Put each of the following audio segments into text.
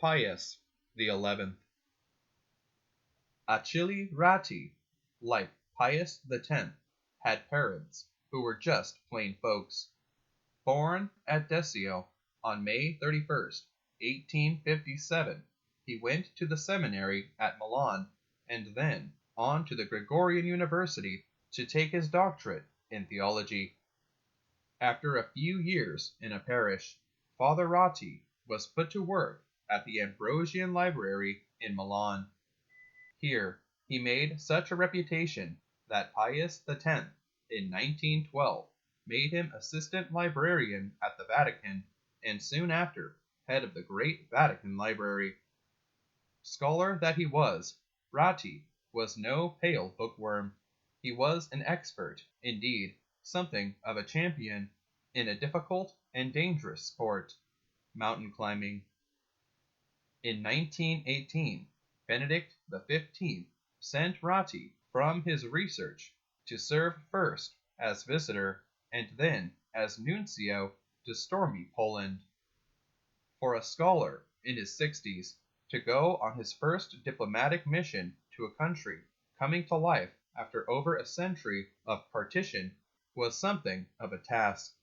Pius XI. Achille Ratti, like Pius X, had parents who were just plain folks. Born at Desio on May 31st, 1857, he went to the seminary at Milan and then on to the Gregorian University to take his doctorate in theology. After a few years in a parish, Father Ratti was put to work at the Ambrosian Library in Milan. Here he made such a reputation that Pius X, in 1912, made him assistant librarian at the Vatican and soon after head of the great Vatican Library. Scholar that he was, Ratti was no pale bookworm. He was an expert, indeed, something of a champion, in a difficult and dangerous sport, mountain climbing. In 1918, Benedict XV sent Ratti from his research to serve first as visitor and then as nuncio to stormy Poland. For a scholar in his 60s to go on his first diplomatic mission to a country coming to life after over a century of partition was something of a task.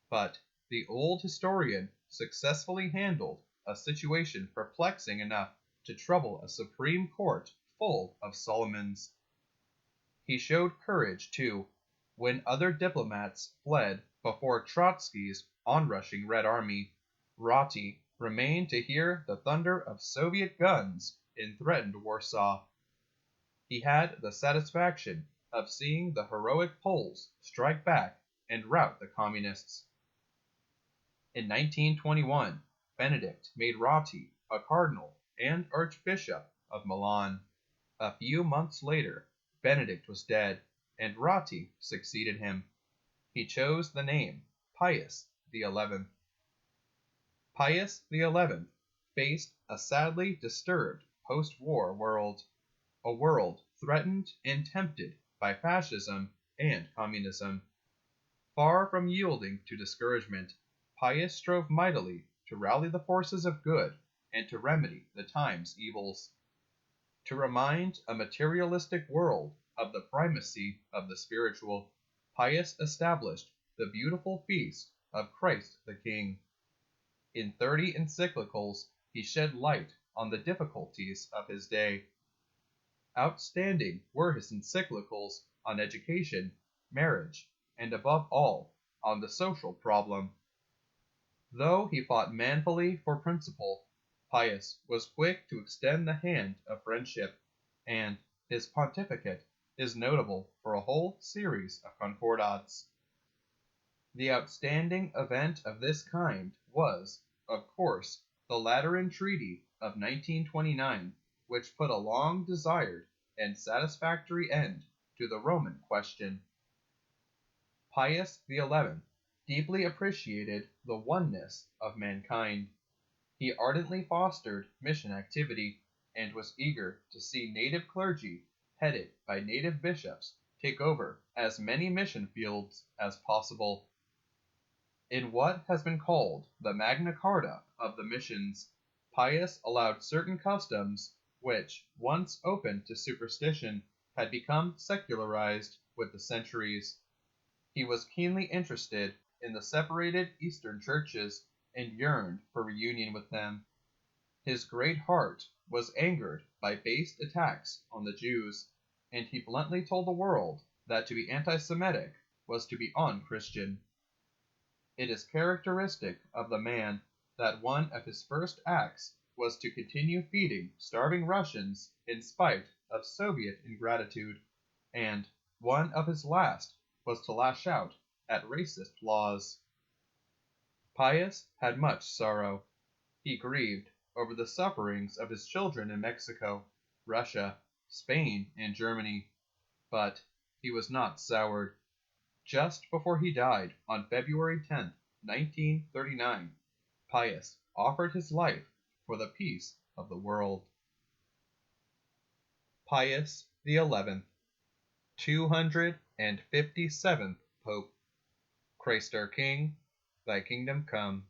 But the old historian successfully handled a situation perplexing enough to trouble a Supreme Court full of Solomons. He showed courage, too, when other diplomats fled before Trotsky's onrushing Red Army. Ratti remained to hear the thunder of Soviet guns in threatened Warsaw. He had the satisfaction of seeing the heroic Poles strike back and rout the Communists. In 1921, Benedict made Ratti a cardinal and archbishop of Milan. A few months later, Benedict was dead, and Ratti succeeded him. He chose the name Pius XI. Pius XI faced a sadly disturbed post-war world, a world threatened and tempted by fascism and communism. Far from yielding to discouragement, Pius strove mightily to rally the forces of good and to remedy the time's evils. To remind a materialistic world of the primacy of the spiritual, Pius established the beautiful feast of Christ the King. In 30 encyclicals, he shed light on the difficulties of his day. Outstanding were his encyclicals on education, marriage, and above all, on the social problem. Though he fought manfully for principle, Pius was quick to extend the hand of friendship, and his pontificate is notable for a whole series of concordats. The outstanding event of this kind was, of course, the Lateran Treaty of 1929, which put a long-desired and satisfactory end to the Roman question. Pius XI deeply appreciated the oneness of mankind. He ardently fostered mission activity and was eager to see native clergy, headed by native bishops, take over as many mission fields as possible. In what has been called the Magna Carta of the missions, Pius allowed certain customs which, once open to superstition, had become secularized with the centuries. He was keenly interested in the separated Eastern churches and yearned for reunion with them. His great heart was angered by base attacks on the Jews, and he bluntly told the world that to be anti-Semitic was to be un-Christian. It is characteristic of the man that one of his first acts was to continue feeding starving Russians in spite of Soviet ingratitude, and one of his last was to lash out at racist laws. Pius had much sorrow. He grieved over the sufferings of his children in Mexico, Russia, Spain, and Germany, but he was not soured. Just before he died on February 10, 1939, Pius offered his life for the peace of the world. Pius XI, 257th Pope. Christ our King, thy kingdom come.